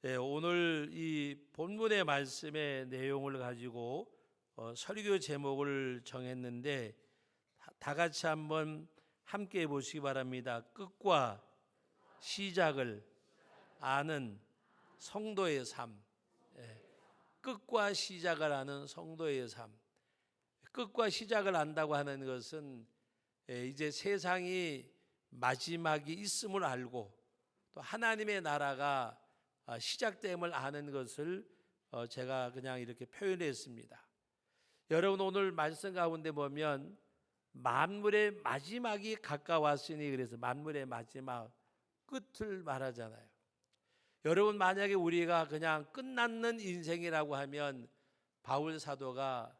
네, 오늘 이 본문의 말씀의 내용을 가지고 설교 제목을 정했는데 다 같이 한번 함께 보시기 바랍니다. 끝과 시작을 아는 성도의 삶. 끝과 시작을 아는 성도의 삶. 끝과 시작을 안다고 하는 것은 이제 세상이 마지막이 있음을 알고 또 하나님의 나라가 시작됨을 아는 것을 제가 그냥 이렇게 표현했습니다. 여러분, 오늘 말씀 가운데 보면 만물의 마지막이 가까웠으니, 그래서 만물의 마지막 끝을 말하잖아요. 여러분, 만약에 우리가 그냥 끝났는 인생이라고 하면 바울 사도가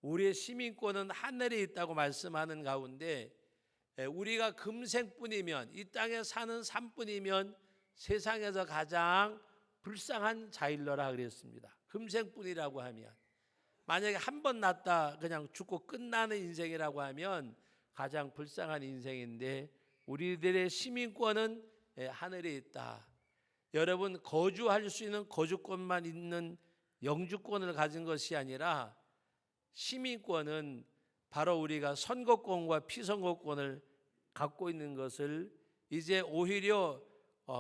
우리의 시민권은 하늘에 있다고 말씀하는 가운데 우리가 금생뿐이면, 이 땅에 사는 삶뿐이면 세상에서 가장 불쌍한 자일러라 그랬습니다. 금생뿐이라고 하면, 만약에 한 번 났다 그냥 죽고 끝나는 인생이라고 하면 가장 불쌍한 인생인데, 우리들의 시민권은 하늘에 있다. 여러분, 거주할 수 있는 거주권만 있는 영주권을 가진 것이 아니라 시민권은 바로 우리가 선거권과 피선거권을 갖고 있는 것을, 이제 오히려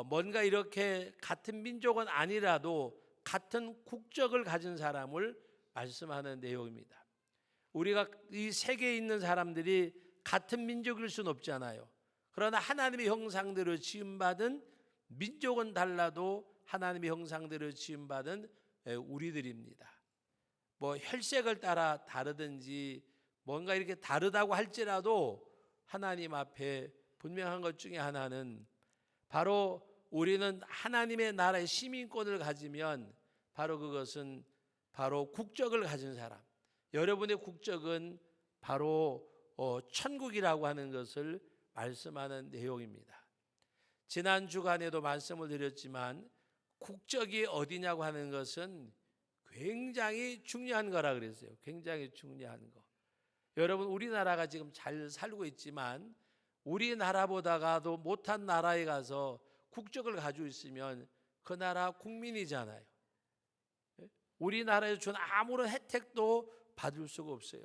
뭔가 이렇게 같은 민족은 아니라도 같은 국적을 가진 사람을 말씀하는 내용입니다. 우리가 이 세계에 있는 사람들이 같은 민족일 수는 없잖아요. 그러나 하나님의 형상대로 지음받은 민족은 달라도 하나님의 형상대로 지음받은 우리들입니다. 뭐 혈색을 따라 다르든지 뭔가 이렇게 다르다고 할지라도 하나님 앞에 분명한 것 중에 하나는, 바로 우리는 하나님의 나라의 시민권을 가지면 바로 그것은 바로 국적을 가진 사람, 여러분의 국적은 바로 천국이라고 하는 것을 말씀하는 내용입니다. 지난 주간에도 말씀을 드렸지만 국적이 어디냐고 하는 것은 굉장히 중요한 거라 그랬어요. 굉장히 중요한 거. 여러분, 우리나라가 지금 잘 살고 있지만 우리나라보다가도 못한 나라에 가서 국적을 가지고 있으면 그 나라 국민이잖아요. 우리나라에서 준 아무런 혜택도 받을 수가 없어요.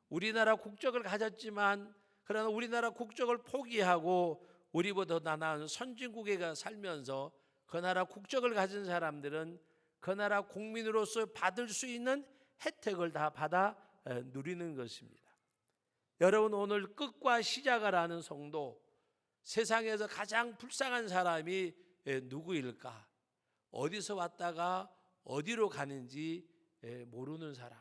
우리나라 국적을 가졌지만, 그러나 우리나라 국적을 포기하고 우리보다 더 나은 선진국에 가 살면서 그 나라 국적을 가진 사람들은 그 나라 국민으로서 받을 수 있는 혜택을 다 받아 누리는 것입니다. 여러분, 오늘 끝과 시작을 아는 성도, 세상에서 가장 불쌍한 사람이 누구일까? 어디서 왔다가 어디로 가는지 모르는 사람.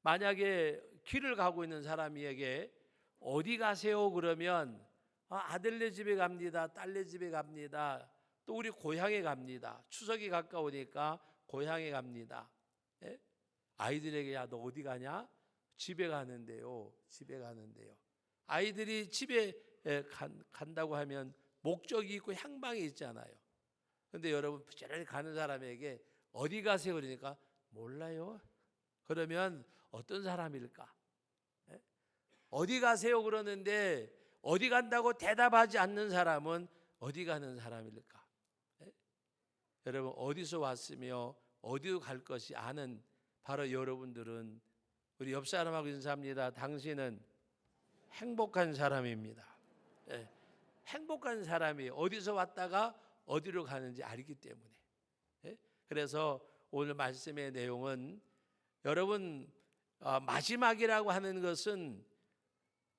만약에 길을 가고 있는 사람에게 어디 가세요? 그러면 아들네 집에 갑니다. 딸네 집에 갑니다. 또 우리 고향에 갑니다. 추석이 가까우니까 고향에 갑니다. 아이들에게 야, 너 어디 가냐? 집에 가는데요. 집에 가는데요. 아이들이 집에 간다고 하면 목적이 있고 향방이 있잖아요. 그런데 여러분, 부지런히 가는 사람에게 어디 가세요? 그러니까 몰라요. 그러면 어떤 사람일까? 어디 가세요? 그러는데 어디 간다고 대답하지 않는 사람은 어디 가는 사람일까? 여러분, 어디서 왔으며 어디로 갈 것이 아는 바로 여러분들은, 우리 옆 사람하고 인사합니다. 당신은 행복한 사람입니다. 행복한 사람이 어디서 왔다가 어디로 가는지 알기 때문에. 그래서 오늘 말씀의 내용은, 여러분, 마지막이라고 하는 것은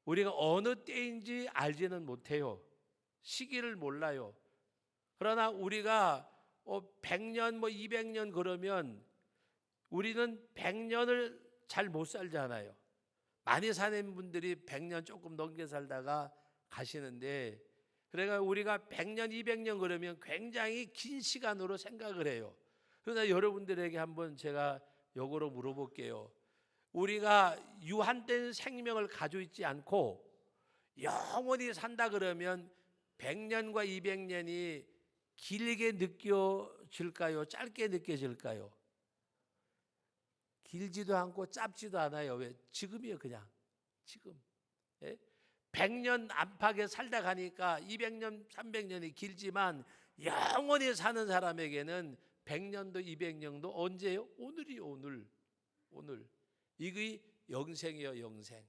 우리가 어느 때인지 알지는 못해요. 시기를 몰라요. 그러나 우리가 100년 200년 그러면 우리는 100년을 잘 못 살잖아요. 많이 사는 분들이 100년 조금 넘게 살다가 가시는데, 그러니까 우리가 100년 200년 그러면 굉장히 긴 시간으로 생각을 해요. 그러나 여러분들에게 한번 제가 역으로 물어볼게요. 우리가 유한된 생명을 가지고 있지 않고 영원히 산다 그러면 100년과 200년이 길게 느껴질까요? 짧게 느껴질까요? 길지도 않고 짧지도 않아요. 왜? 지금이에요. 그냥 지금. 100년 안팎에 살다 가니까 200년 300년이 길지만 영원히 사는 사람에게는 100년도 200년도 언제요? 오늘이요. 오늘. 이게 영생이요. 영생.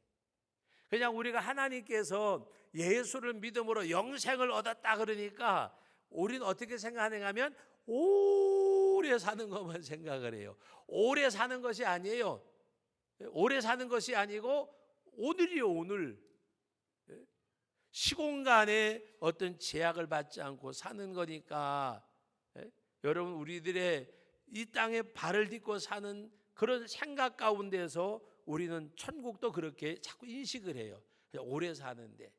그냥 우리가 하나님께서 예수를 믿음으로 영생을 얻었다 그러니까 우리는 어떻게 생각하는가 하면 오래 사는 것만 생각을 해요. 오래 사는 것이 아니에요. 오래 사는 것이 아니고 오늘이요. 오늘. 시공간에 어떤 제약을 받지 않고 사는 거니까 여러분 우리들의 이 땅에 발을 딛고 사는 그런 생각 가운데서 우리는 천국도 그렇게 자꾸 인식을 해요. 그냥 오래 사는데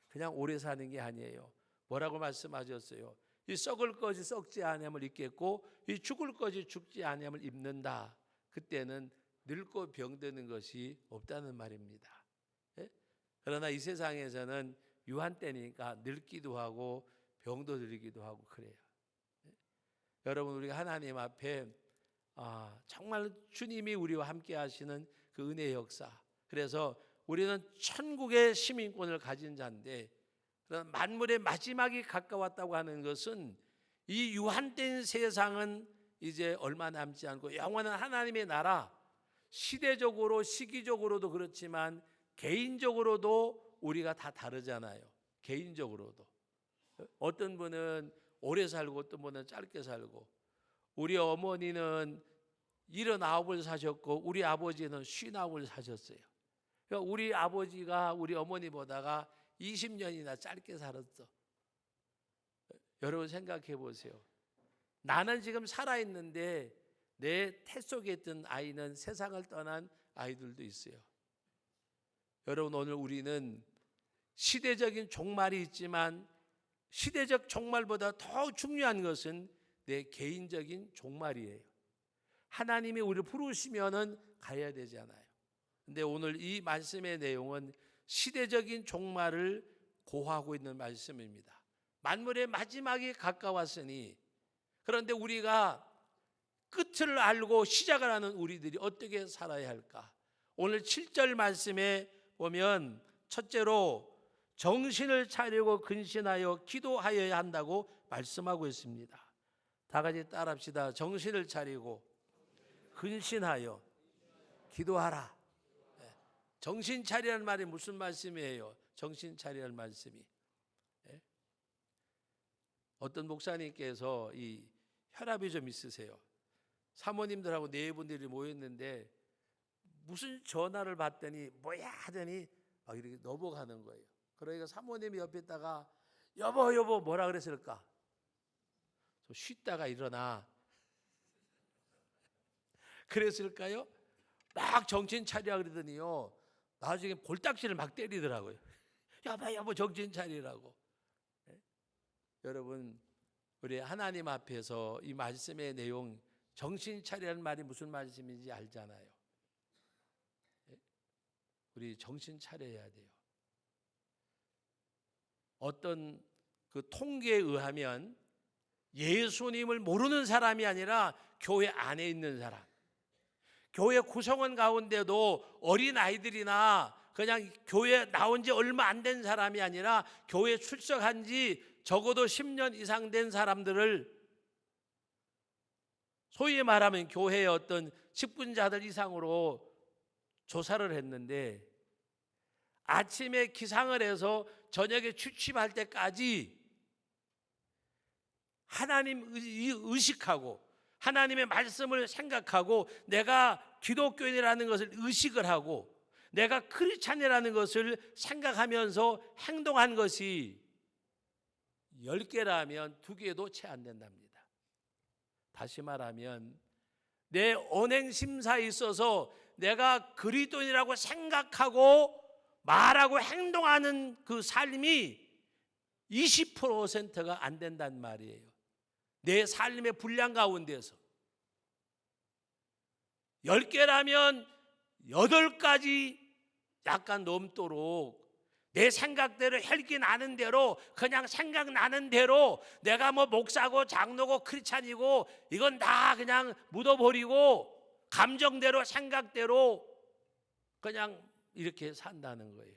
그냥 오래 사는 게 아니에요. 뭐라고 말씀하셨어요? 이 썩을 것이 썩지 아니함을 입겠고 이 죽을 것이 죽지 아니함을 입는다. 그때는 늙고 병드는 것이 없다는 말입니다. 그러나 이 세상에서는 유한 때니까 늙기도 하고 병도 들기도 하고 그래요. 여러분 우리가 하나님 앞에 정말 주님이 우리와 함께 하시는 그 은혜의 역사. 그래서 우리는 천국의 시민권을 가진 자인데 만물의 마지막이 가까웠다고 하는 것은 이 유한된 세상은 이제 얼마 남지 않고 영원한 하나님의 나라, 시대적으로 시기적으로도 그렇지만 개인적으로도 우리가 다 다르잖아요. 개인적으로도 어떤 분은 오래 살고 어떤 분은 짧게 살고, 우리 어머니는 79을 사셨고 우리 아버지는 59을 사셨어요. 그러니까 우리 아버지가 우리 어머니보다가 20년이나 짧게 살았어. 여러분 생각해 보세요. 나는 지금 살아있는데 내 태 속에 있던 아이는 세상을 떠난 아이들도 있어요. 여러분 오늘 우리는 시대적인 종말이 있지만 시대적 종말보다 더 중요한 것은 내 개인적인 종말이에요. 하나님이 우리를 부르시면은 가야 되잖아요. 근데 오늘 이 말씀의 내용은 시대적인 종말을 고하고 있는 말씀입니다. 만물의 마지막이 가까웠으니, 그런데 우리가 끝을 알고 시작을 하는 우리들이 어떻게 살아야 할까? 오늘 7절 말씀에 보면 첫째로 정신을 차리고 근신하여 기도하여야 한다고 말씀하고 있습니다. 다 같이 따라합시다. 정신을 차리고 근신하여 기도하라. 정신 차리라는 말이 무슨 말씀이에요? 정신 차리라는 말씀이, 어떤 목사님께서 이 혈압이 좀 있으세요. 사모님들하고 네 분들이 모였는데 무슨 전화를 받더니 뭐야 하더니 막 이렇게 넘어가는 거예요. 그러니까 사모님이 옆에 있다가 여보 뭐라 그랬을까? 좀 쉬다가 일어나 그랬을까요? 막 정신 차리라 그러더니요 나중에 볼딱지를 막 때리더라고요. 여보 정신 차리라고. 여러분 우리 하나님 앞에서 이 말씀의 내용, 정신 차리라는 말이 무슨 말씀인지 알잖아요. 우리 정신 차려야 돼요. 어떤 그 통계에 의하면 예수님을 모르는 사람이 아니라 교회 안에 있는 사람, 교회 구성원 가운데도 어린 아이들이나 그냥 교회 나온 지 얼마 안 된 사람이 아니라 교회 출석한 지 적어도 10년 이상 된 사람들을 소위 말하면 교회의 어떤 직분자들 이상으로 조사를 했는데, 아침에 기상을 해서 저녁에 취침할 때까지 하나님 의식하고 하나님의 말씀을 생각하고 내가 기독교인이라는 것을 의식을 하고 내가 크리스찬이라는 것을 생각하면서 행동한 것이 10개라면 2개도 채 안 된답니다. 다시 말하면 내 언행 심사에 있어서 내가 그리스도인이라고 생각하고 말하고 행동하는 그 삶이 20%가 안 된단 말이에요. 내 삶의 분량 가운데서 10개라면 8가지 약간 넘도록 내 생각대로 혈기 나는 대로 그냥 생각나는 대로 내가 뭐 목사고 장로고 크리스찬이고 이건 다 그냥 묻어버리고 감정대로 생각대로 그냥 이렇게 산다는 거예요.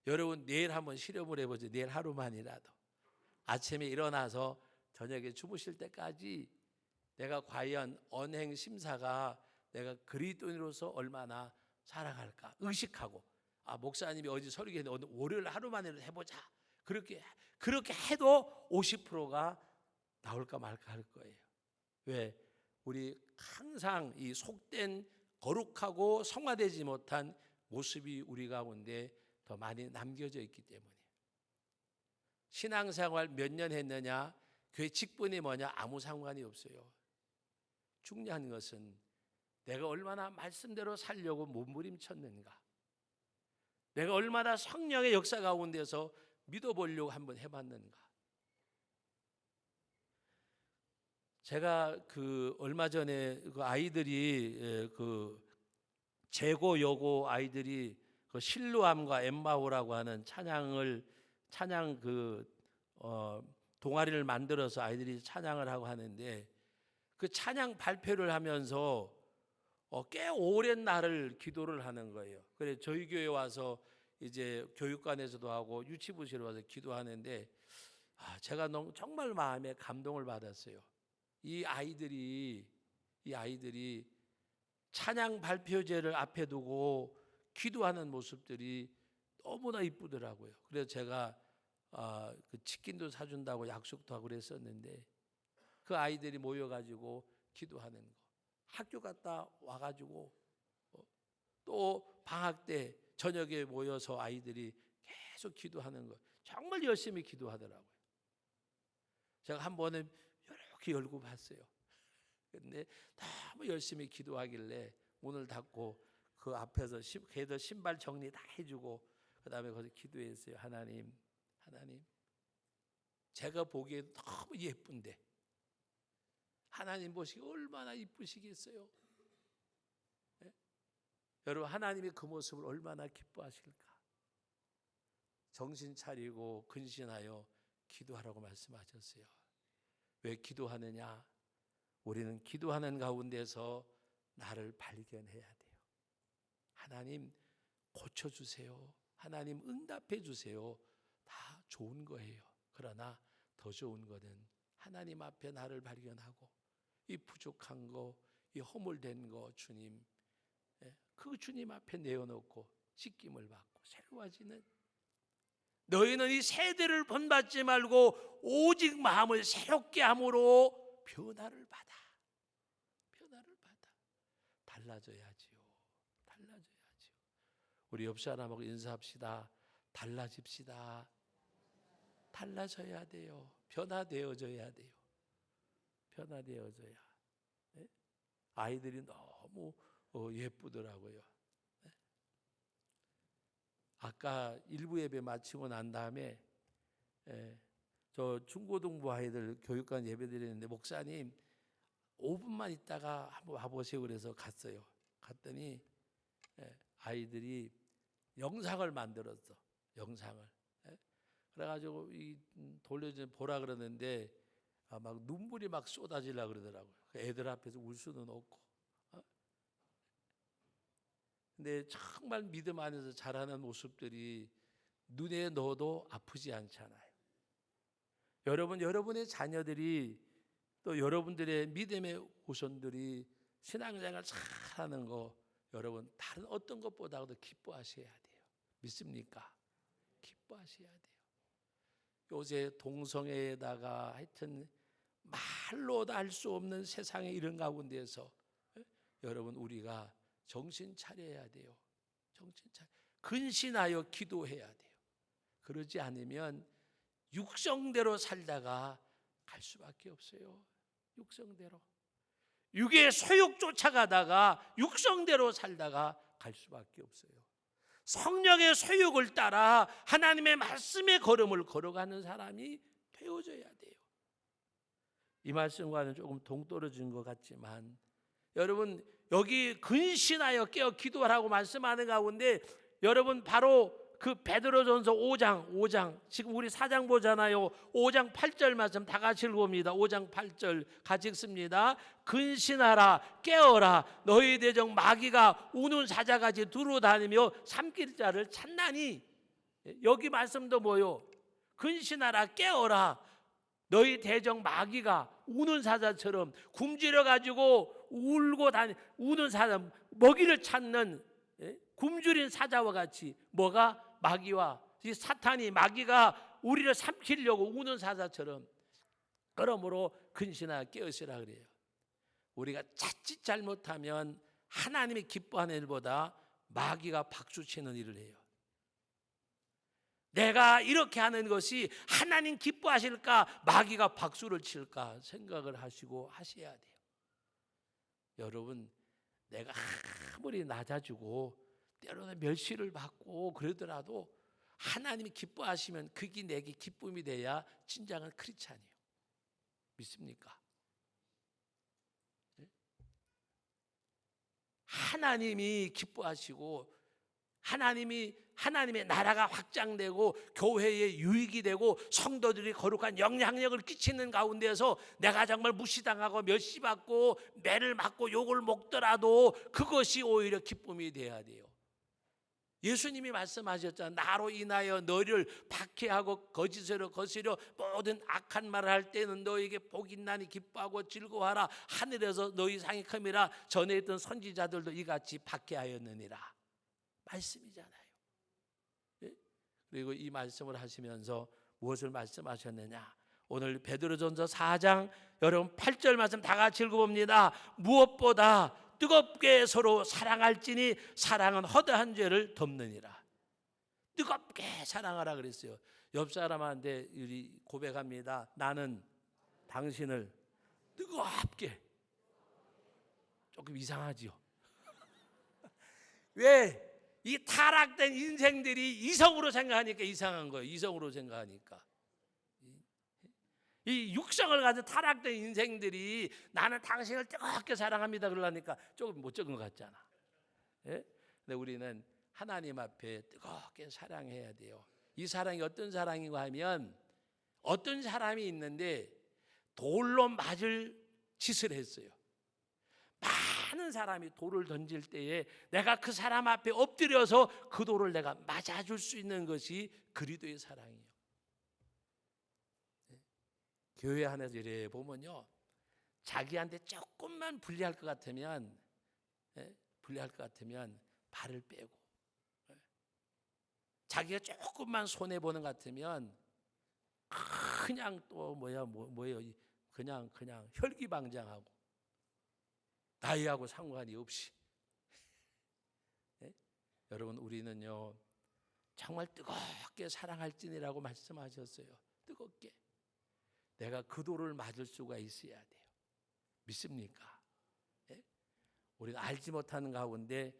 여러분 내일 한번 실험을 해보세요. 내일 하루만이라도 아침에 일어나서 저녁에 주무실 때까지 내가 과연 언행 심사가 내가 그리스도인으로서 얼마나 살아갈까 의식하고, 목사님이 어디 설교했는데 오늘 월요일 하루만이라도 해보자, 그렇게 해도 50%가 나올까 말까 할 거예요. 왜? 우리 항상 이 속된 거룩하고 성화되지 못한 모습이 우리 가운데 더 많이 남겨져 있기 때문에. 신앙생활 몇 년 했느냐, 교회 직분이 뭐냐 아무 상관이 없어요. 중요한 것은 내가 얼마나 말씀대로 살려고 몸부림쳤는가, 내가 얼마나 성령의 역사 가운데서 믿어보려고 한번 해봤는가. 제가 얼마 전에 아이들이 재고 여고 아이들이 실로암과 엠마오라고 하는 찬양 동아리를 만들어서 아이들이 찬양을 하고 하는데, 그 찬양 발표를 하면서 꽤 오랜 날을 기도를 하는 거예요. 그래 저희 교회 와서 이제 교육관에서도 하고 유치부실에 와서 기도하는데, 제가 정말 마음에 감동을 받았어요. 이 아이들이 찬양 발표제를 앞에 두고 기도하는 모습들이 너무나 이쁘더라고요. 그래서 제가 치킨도 사준다고 약속도 하고 그랬었는데, 그 아이들이 모여가지고 기도하는 거, 학교 갔다 와가지고 또 방학 때 저녁에 모여서 아이들이 계속 기도하는 거, 정말 열심히 기도하더라고요. 제가 한 번은 이렇게 열고 봤어요. 근데 너무 열심히 기도하길래 문을 닫고 그 앞에서 걔들 신발 정리 다 해주고 그 다음에 거기서 기도했어요. 하나님, 제가 보기에 너무 예쁜데 하나님 보시기 얼마나 이쁘시겠어요? 네? 여러분, 하나님이 그 모습을 얼마나 기뻐하실까? 정신 차리고 근신하여 기도하라고 말씀하셨어요. 왜 기도하느냐? 우리는 기도하는 가운데서 나를 발견해야 돼요. 하나님 고쳐주세요. 하나님 응답해 주세요. 다 좋은 거예요. 그러나 더 좋은 거는 하나님 앞에 나를 발견하고 이 부족한 거, 이 허물된 거 주님, 그 주님 앞에 내어놓고 씻김을 받고 새로워지는, 너희는 이 세대를 본받지 말고 오직 마음을 새롭게 함으로 변화를 받아. 달라져야지요. 우리 옆 사람하고 인사합시다. 달라집시다. 달라져야 돼요. 변화되어져야 돼요. 네? 아이들이 너무 예쁘더라고요. 네? 아까 일부 예배 마치고 난 다음에 저 중고등부 아이들 교육관 예배 드리는데, 목사님 5분만 있다가 한번 와보세요 그래서 갔어요. 갔더니 아이들이 영상을 만들었어. 영상을. 그래가지고 돌려줘 보라 그러는데 막 눈물이 막 쏟아지려고 그러더라고요. 애들 앞에서 울 수는 없고. 근데 정말 믿음 안에서 자라는 모습들이 눈에 넣어도 아프지 않잖아요. 여러분, 여러분의 자녀들이 또 여러분들의 믿음의 후손들이 신앙생활 잘하는 거, 여러분 다른 어떤 것보다도 기뻐하셔야 돼요. 믿습니까? 기뻐하셔야 돼요. 요새 동성애에다가 하여튼 말로도 할 수 없는 세상의 이런 가운데서 여러분 우리가 정신 차려야 돼요. 근신하여 기도해야 돼요. 그러지 않으면 육성대로 살다가 갈 수밖에 없어요. 육성대로. 육의 소욕 쫓아가다가 육성대로 살다가 갈 수밖에 없어요. 성령의 소욕을 따라 하나님의 말씀의 걸음을 걸어가는 사람이 되어져야 돼요. 이 말씀과는 조금 동떨어진 것 같지만, 여러분 여기 근신하여 깨어 기도하라고 말씀하는 가운데, 여러분 바로 그 베드로전서 5장 지금 우리 4장 보잖아요. 5장 8절 말씀 다 같이 읽어봅니다. 5장 8절 같이 읽습니다. 근신하라, 깨어라, 너희 대적 마귀가 우는 사자같이 두루다니며 삼킬 자를 찾나니. 여기 말씀도 뭐요? 근신하라, 깨어라, 너희 대적 마귀가 우는 사자처럼 굶주려 가지고 울고 우는 사자, 먹이를 찾는 굶주린 사자와 같이 뭐가 마귀와 이 사탄이 마귀가 우리를 삼키려고 우는 사자처럼 그러므로 근신하여 깨어있으라 그래요. 우리가 자칫 잘못하면 하나님이 기뻐하는 일보다 마귀가 박수치는 일을 해요. 내가 이렇게 하는 것이 하나님 기뻐하실까, 마귀가 박수를 칠까 생각을 하시고 하셔야 돼요. 여러분, 내가 아무리 낮아지고 때로는 멸시를 받고 그러더라도 하나님이 기뻐하시면 그게 내게 기쁨이 돼야 진정한 크리스찬이에요. 믿습니까? 하나님이 기뻐하시고 하나님의 나라가 확장되고 교회의 유익이 되고 성도들이 거룩한 영향력을 끼치는 가운데서 내가 정말 무시당하고 멸시받고 매를 맞고 욕을 먹더라도 그것이 오히려 기쁨이 돼야 돼요. 예수님이 말씀하셨잖아요. 나로 인하여 너를 박해하고 거짓으로 거스려 모든 악한 말을 할 때는 너에게 복이 있나니 기뻐하고 즐거워하라. 하늘에서 너희 상이 큼이라. 전에 있던 선지자들도 이같이 박해하였느니라. 말씀이잖아요. 예? 그리고 이 말씀을 하시면서 무엇을 말씀하셨느냐? 오늘 베드로전서 4장 여러분 8절 말씀 다 같이 읽어봅니다. 무엇보다 뜨겁게 서로 사랑할지니 사랑은 허다한 죄를 덮느니라. 뜨겁게 사랑하라 그랬어요. 옆 사람한테 고백합니다. 나는 당신을 뜨겁게. 조금 이상하죠. 왜? 이 타락된 인생들이 이성으로 생각하니까 이상한 거예요. 이성으로 생각하니까. 이 육성을 가진 타락된 인생들이 나는 당신을 뜨겁게 사랑합니다 그러니까 조금 못 적은 것 같잖아. 예? 근데 우리는 하나님 앞에 뜨겁게 사랑해야 돼요. 이 사랑이 어떤 사랑인가 하면 어떤 사람이 있는데 돌로 맞을 짓을 했어요. 많은 사람이 돌을 던질 때에 내가 그 사람 앞에 엎드려서 그 돌을 내가 맞아줄 수 있는 것이 그리스도의 사랑이에요. 교회 안에서 이래 보면요, 자기한테 조금만 불리할 것 같으면 발을 빼고, 자기가 조금만 손해 보는 것 같으면 그냥 또 뭐예요? 그냥 혈기방장하고 나이하고 상관이 없이. 여러분, 우리는요 정말 뜨겁게 사랑할지니라고 말씀하셨어요. 뜨겁게. 내가 그 돌을 맞을 수가 있어야 돼요. 믿습니까? 예? 우리가 알지 못하는 가운데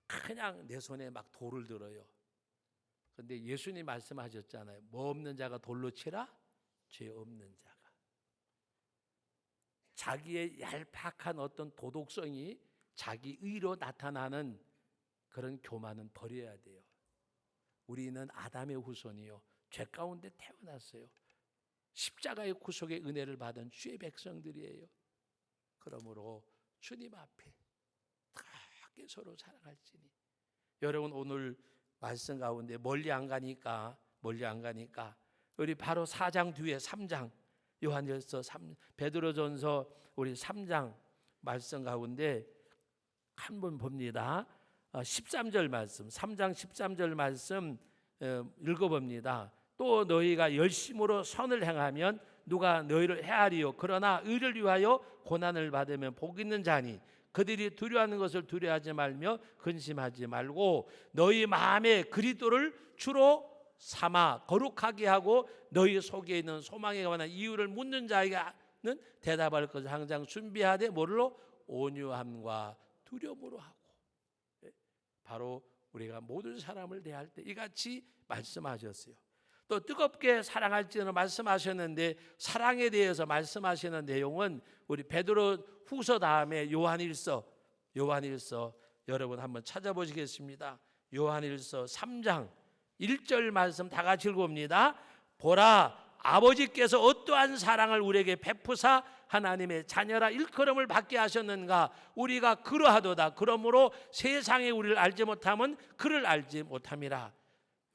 그냥 내 손에 막 돌을 들어요. 그런데 예수님 말씀하셨잖아요. 뭐 없는 자가 돌로 치라? 죄 없는 자가. 자기의 얄팍한 어떤 도덕성이 자기 의로 나타나는 그런 교만은 버려야 돼요. 우리는 아담의 후손이요, 죄 가운데 태어났어요. 십자가의 구속의 은혜를 받은 주의 백성들이에요. 그러므로 주님 앞에 뜨겁게 서로 사랑할지니. 여러분, 오늘 말씀 가운데 멀리 안 가니까 우리 바로 4장 뒤에 3장 요한일서 베드로전서 우리 3장 말씀 가운데 한번 봅니다. 13절 말씀, 3장 13절 말씀 읽어봅니다. 또 너희가 열심으로 선을 행하면 누가 너희를 해하리요. 그러나 의를 위하여 고난을 받으면 복 있는 자니 그들이 두려워하는 것을 두려워하지 말며 근심하지 말고 너희 마음에 그리스도를 주로 삼아 거룩하게 하고 너희 속에 있는 소망에 관한 이유를 묻는 자에게는 대답할 것을 항상 준비하되 뭐로? 온유함과 두려움으로 하고. 바로 우리가 모든 사람을 대할 때 이같이 말씀하셨어요. 또 뜨겁게 사랑할지는 말씀하셨는데 사랑에 대해서 말씀하시는 내용은 우리 베드로 후서 다음에 요한일서 여러분 한번 찾아보시겠습니다. 요한일서 3장 1절 말씀 다 같이 읽어봅니다. 보라, 아버지께서 어떠한 사랑을 우리에게 베푸사 하나님의 자녀라 일컬음을 받게 하셨는가. 우리가 그러하도다. 그러므로 세상에 우리를 알지 못하면 그를 알지 못함이라.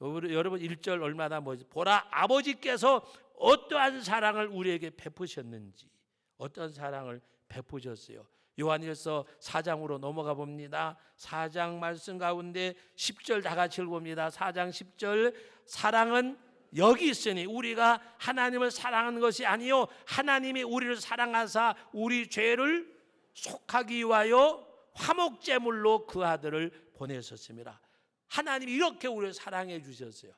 여러분 1절 얼마나 뭐지? 보라, 아버지께서 어떠한 사랑을 우리에게 베푸셨는지, 어떤 사랑을 베푸셨어요. 요한일서 4장으로 넘어가 봅니다. 4장 말씀 가운데 10절 다 같이 읽어봅니다. 4장 10절, 사랑은 여기 있으니 우리가 하나님을 사랑하는 것이 아니요 하나님이 우리를 사랑하사 우리 죄를 속하기 위하여 화목제물로 그 아들을 보내셨습니다. 하나님이 이렇게 우리를 사랑해 주셨어요.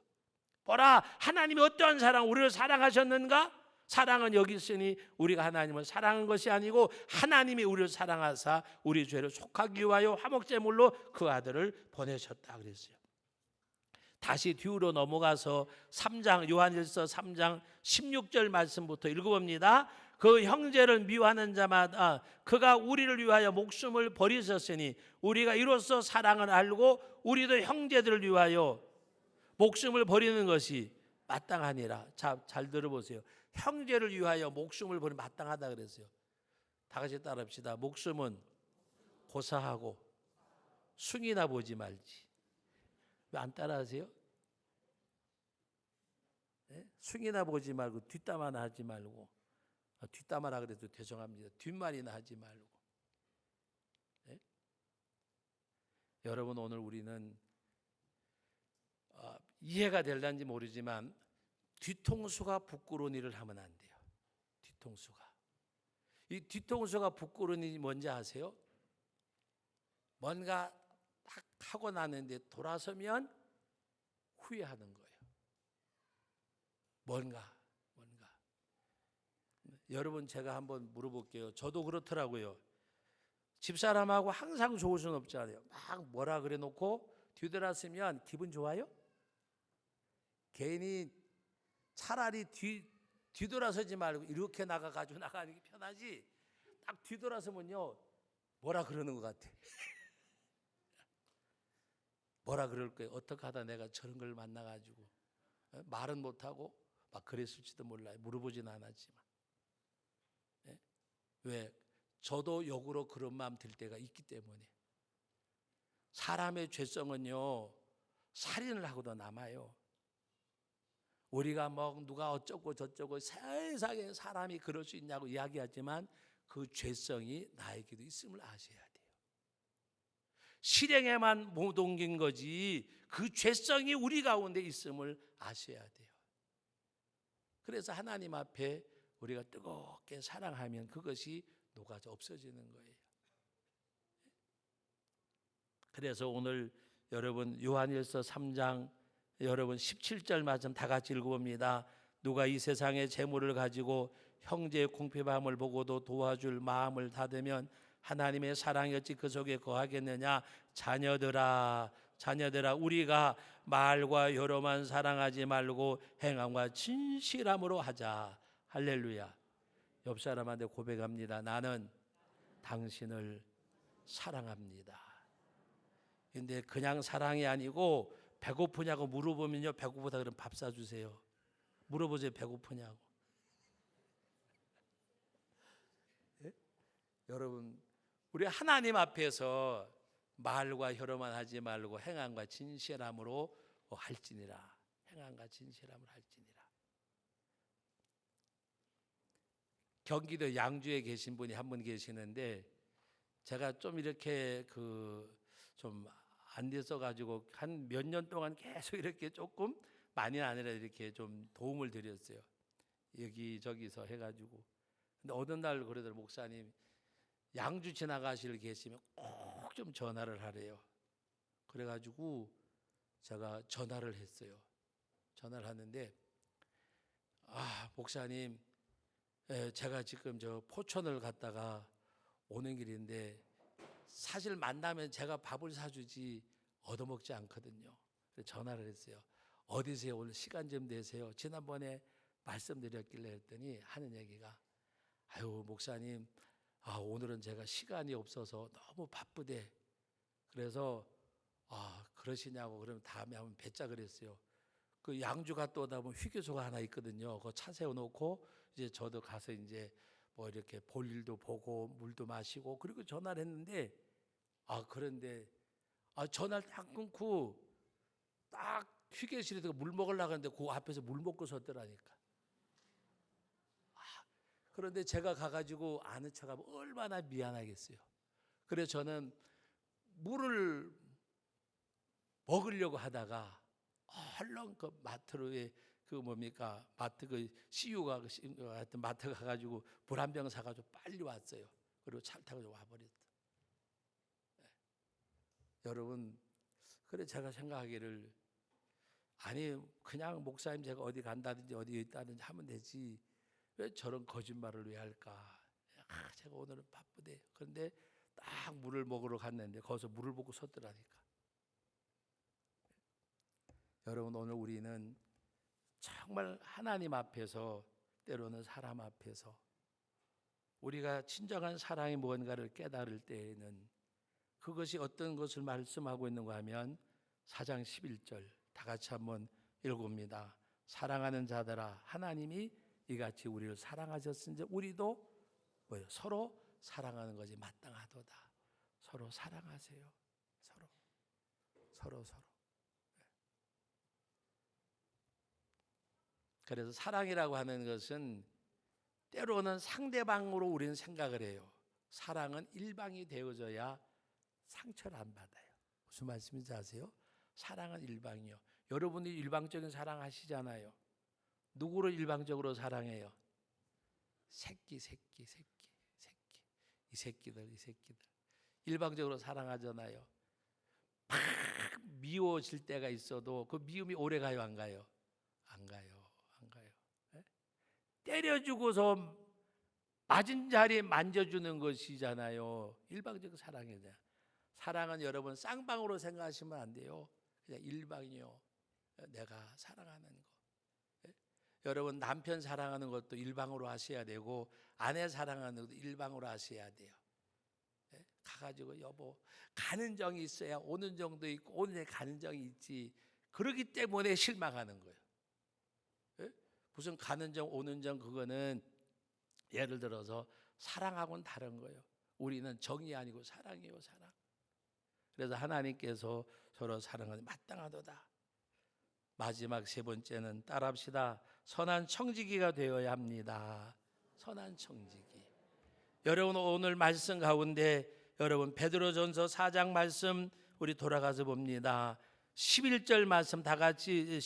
보라, 하나님이 어떠한 사랑, 우리를 사랑하셨는가? 사랑은 여기 있으니 우리가 하나님을 사랑한 것이 아니고 하나님이 우리를 사랑하사 우리 죄를 속하기 위하여 화목제물로 그 아들을 보내셨다 그랬어요. 다시 뒤로 넘어가서 3장, 요한일서 3장 16절 말씀부터 읽어봅니다. 그 형제를 미워하는 자마다 그가 우리를 위하여 목숨을 버리셨으니 우리가 이로써 사랑을 알고 우리도 형제들을 위하여 목숨을 버리는 것이 마땅하니라. 자, 잘 들어보세요. 형제를 위하여 목숨을 버리면 마땅하다 그랬어요. 다 같이 따라합시다. 목숨은 고사하고 숭이나 보지 말지. 왜 안 따라하세요? 네? 숭이나 보지 말고 뒷담화나 하지 말고, 뒷담화라 그래도 죄송합니다. 뒷말이나 하지 말고. 네? 여러분, 오늘 우리는 이해가 될는지 모르지만 뒤통수가 부끄러운 일을 하면 안 돼요. 뒤통수가. 이 뒤통수가 부끄러운 일이 뭔지 아세요? 뭔가 딱 하고 나는데 돌아서면 후회하는 거예요. 뭔가. 여러분, 제가 한번 물어볼게요. 저도 그렇더라고요. 집사람하고 항상 좋을 수는 없잖아요. 막 뭐라 그래 놓고 뒤돌아서면 기분 좋아요? 괜히 차라리 뒤돌아서지 말고 이렇게 나가가지고 나가는 게 편하지. 딱 뒤돌아서면요 뭐라 그러는 것 같아. 뭐라 그럴 거예요. 어떻게 하다 내가 저런 걸 만나가지고 말은 못하고 막 그랬을지도 몰라요. 물어보진 않았지만. 네? 왜? 저도 역으로 그런 마음 들 때가 있기 때문에. 사람의 죄성은요 살인을 하고도 남아요. 우리가 뭐 누가 어쩌고 저쩌고 세상에 사람이 그럴 수 있냐고 이야기하지만 그 죄성이 나에게도 있음을 아셔야 돼요. 실행에만 못 옮긴 거지 그 죄성이 우리 가운데 있음을 아셔야 돼요. 그래서 하나님 앞에 우리가 뜨겁게 사랑하면 그것이 녹아져 없어지는 거예요. 그래서 오늘 여러분 요한일서 3장 여러분 17절 말씀 다 같이 읽어봅니다. 누가 이 세상의 재물을 가지고 형제의 궁핍함을 보고도 도와줄 마음을 닫으면 하나님의 사랑이 어찌 그 속에 거하겠느냐. 자녀들아 우리가 말과 혀로만 사랑하지 말고 행함과 진실함으로 하자. 할렐루야. 옆 사람한테 고백합니다. 나는 당신을 사랑합니다. 근데 그냥 사랑이 아니고 배고프냐고 물어보면요 배고프다 그러면 밥 사주세요. 물어보세요. 배고프냐고. 네? 여러분 우리 하나님 앞에서 말과 혀로만 하지 말고 행함과 진실함으로 할지니라. 행함과 진실함으로 할지니라. 경기도 양주에 계신 분이 한 분 계시는데 제가 좀 이렇게 좀 안 돼서 가지고 한 몇 년 동안 계속 이렇게 조금 많이는 아니라 이렇게 좀 도움을 드렸어요. 여기저기서 해가지고. 근데 어느 날 그러더라고요. 목사님 양주 지나가실 계시면 꼭 좀 전화를 하래요. 그래가지고 제가 전화를 했어요. 전화를 하는데 목사님 제가 지금 저 포천을 갔다가 오는 길인데 사실 만나면 제가 밥을 사주지 얻어먹지 않거든요. 그래서 전화를 했어요. 어디세요? 오늘 시간 좀 되세요? 지난번에 말씀드렸길래 했더니 하는 얘기가 목사님 오늘은 제가 시간이 없어서 너무 바쁘대. 그래서 그러시냐고. 그러면 다음에 한번 뵙자 그랬어요. 그 양주 갔다 오다 보면 휴게소가 하나 있거든요. 그거 차 세워놓고 이제 저도 가서 이제 뭐 이렇게 볼 일도 보고 물도 마시고 그리고 전화를 했는데 그런데 전화를 딱 끊고 딱 휴게실에서 물 먹으려고 하는데 그 앞에서 물 먹고 섰더라니까. 그런데 제가 가가지고 아는 척하면 얼마나 미안하겠어요. 그래서 저는 물을 먹으려고 하다가 얼른 그 마트로에 그 뭡니까 마트 그 CU가 하여튼 마트 가가지고 물 한 병 사가지고 빨리 왔어요. 그리고 차를 타고 와버렸다. 여러분, 그래 제가 생각하기를 아니 그냥 목사님 제가 어디 간다든지 어디 있다든지 하면 되지 왜 저런 거짓말을 왜 할까? 제가 오늘은 바쁘대. 그런데 딱 물을 먹으러 갔는데 거기서 물을 보고 섰더라니까. 여러분, 오늘 우리는 정말 하나님 앞에서 때로는 사람 앞에서 우리가 진정한 사랑이 무언가를 깨달을 때에는 그것이 어떤 것을 말씀하고 있는가 하면 4장 11절 다 같이 한번 읽어봅니다. 사랑하는 자들아 하나님이 이같이 우리를 사랑하셨은지 우리도 뭐요? 서로 사랑하는 것이 마땅하도다. 서로 사랑하세요. 서로. 그래서 사랑이라고 하는 것은 때로는 상대방으로 우리는 생각을 해요. 사랑은 일방이 되어져야 상처를 안 받아요. 무슨 말씀인지 아세요? 사랑은 일방이요. 여러분이 일방적인 사랑 하시잖아요. 누구를 일방적으로 사랑해요? 새끼. 이 새끼들. 일방적으로 사랑하잖아요. 막 미워질 때가 있어도 그 미움이 오래 가요, 안 가요? 안 가요. 네? 때려주고서 맞은 자리에 만져주는 것이잖아요. 일방적 사랑이냐. 사랑은 여러분 쌍방으로 생각하시면 안 돼요. 그냥 일방이요. 내가 사랑하는 거. 네? 여러분 남편 사랑하는 것도 일방으로 하셔야 되고 아내 사랑하는 것도 일방으로 하셔야 돼요. 네? 가가지고 여보 가는 정이 있어야 오는 정도 있고 오는 가는 정이 있지. 그러기 때문에 실망하는 거예요. 네? 무슨 가는 정 오는 정 그거는 예를 들어서 사랑하고는 다른 거예요. 우리는 정이 아니고 사랑이에요. 사랑. 그래서 하나님께서 서로 사랑하는 마땅하도다. 마지막 세 번째는 따라합시다. 선한 청지기가 되어야 합니다. 선한 청지기. 여러분 오늘 말씀 가운데 여러분 베드로전서 4장 말씀 우리 돌아가서 봅니다. 11절 말씀 다 같이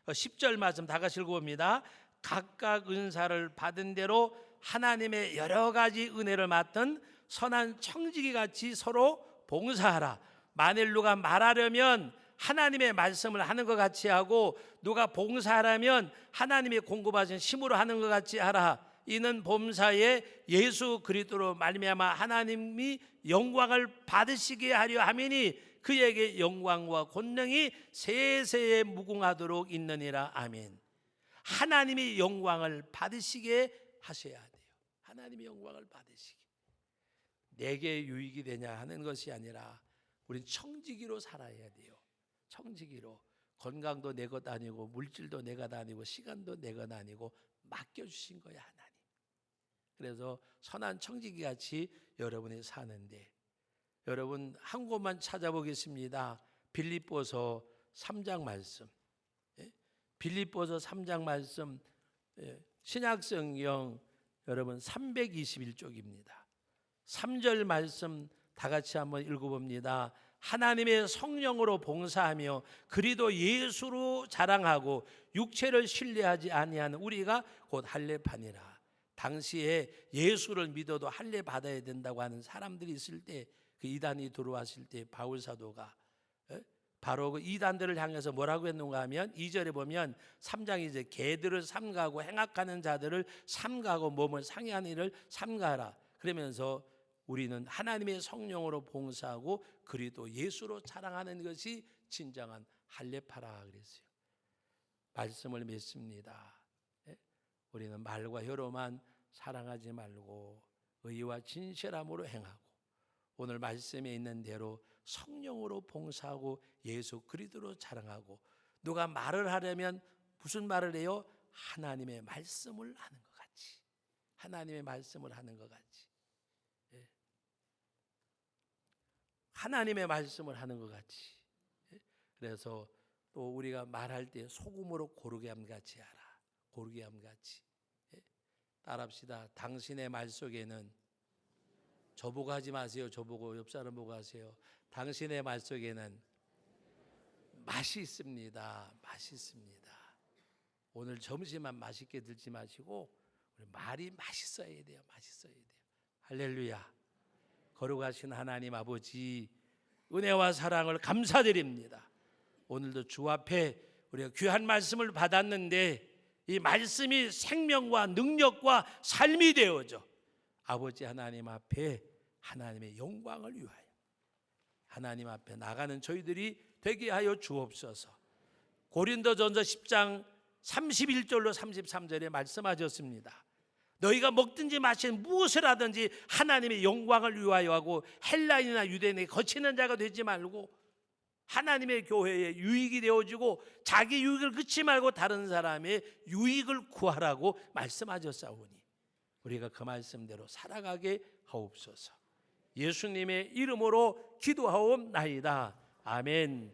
10절 말씀 다 같이 읽어봅니다. 각각 은사를 받은 대로 하나님의 여러 가지 은혜를 맡은 선한 청지기 같이 서로 봉사하라. 만일 누가 말하려면 하나님의 말씀을 하는 것 같이 하고 누가 봉사하려면 하나님의 공급하신 힘으로 하는 것 같이 하라. 이는 범사에 예수 그리스도로 말미암아 하나님이 영광을 받으시게 하려 함이니 그에게 영광과 권능이 세세에 무궁하도록 있느니라. 아멘. 하나님이 영광을 받으시게 하셔야 돼요. 하나님이 영광을 받으시게. 내게 유익이 되냐 하는 것이 아니라 우린 청지기로 살아야 돼요. 청지기로. 건강도 내 것 아니고 물질도 내 것 아니고 시간도 내 것 아니고 맡겨주신 거야 하나님. 그래서 선한 청지기 같이 여러분이 사는데 여러분 한 곳만 찾아보겠습니다. 빌립보서 3장 말씀. 빌립보서 3장 말씀 신약성경 여러분 321쪽입니다. 3절 말씀 다 같이 한번 읽어봅니다. 하나님의 성령으로 봉사하며 그리도 예수로 자랑하고 육체를 신뢰하지 아니하는 우리가 곧 할례파니라. 당시에 예수를 믿어도 할례 받아야 된다고 하는 사람들이 있을 때 그 이단이 들어왔을 때 바울 사도가 바로 그 이단들을 향해서 뭐라고 했는가 하면 2절에 보면 3장이 이제 개들을 삼가고 행악하는 자들을 삼가고 몸을 상해하는 일을 삼가라. 그러면서 우리는 하나님의 성령으로 봉사하고 그리도 예수로 자랑하는 것이 진정한 할례파라 그랬어요. 말씀을 믿습니다. 우리는 말과 혀로만 사랑하지 말고 의와 진실함으로 행하고 오늘 말씀에 있는 대로 성령으로 봉사하고 예수 그리스도로 자랑하고 누가 말을 하려면 무슨 말을 해요? 하나님의 말씀을 하는 것 같이. 하나님의 말씀을 하는 것 같이. 하나님의 말씀을 하는 것 같이. 그래서 또 우리가 말할 때 소금으로 고르게 함 같이 하라. 고르게 함 같이. 따라합시다. 당신의 말 속에는, 저보고 하지 마세요. 저보고 옆 사람 보고 하세요. 당신의 말 속에는 맛이 있습니다. 맛이 있습니다. 오늘 점심만 맛있게 들지 마시고 우리 말이 맛있어야 돼요. 맛있어야 돼요. 할렐루야. 거룩하신 하나님 아버지, 은혜와 사랑을 감사드립니다. 오늘도 주 앞에 우리가 귀한 말씀을 받았는데 이 말씀이 생명과 능력과 삶이 되어져 아버지 하나님 앞에 하나님의 영광을 위하여 하나님 앞에 나가는 저희들이 되게 하여 주옵소서. 고린도전서 10장 31절로 33절에 말씀하셨습니다. 너희가 먹든지 마시든 무엇을 하든지 하나님의 영광을 위하여 하고 헬라인이나 유대인에게 거치는 자가 되지 말고 하나님의 교회에 유익이 되어지고 자기 유익을 그치 말고 다른 사람의 유익을 구하라고 말씀하셨사오니 우리가 그 말씀대로 살아가게 하옵소서. 예수님의 이름으로 기도하옵나이다. 아멘.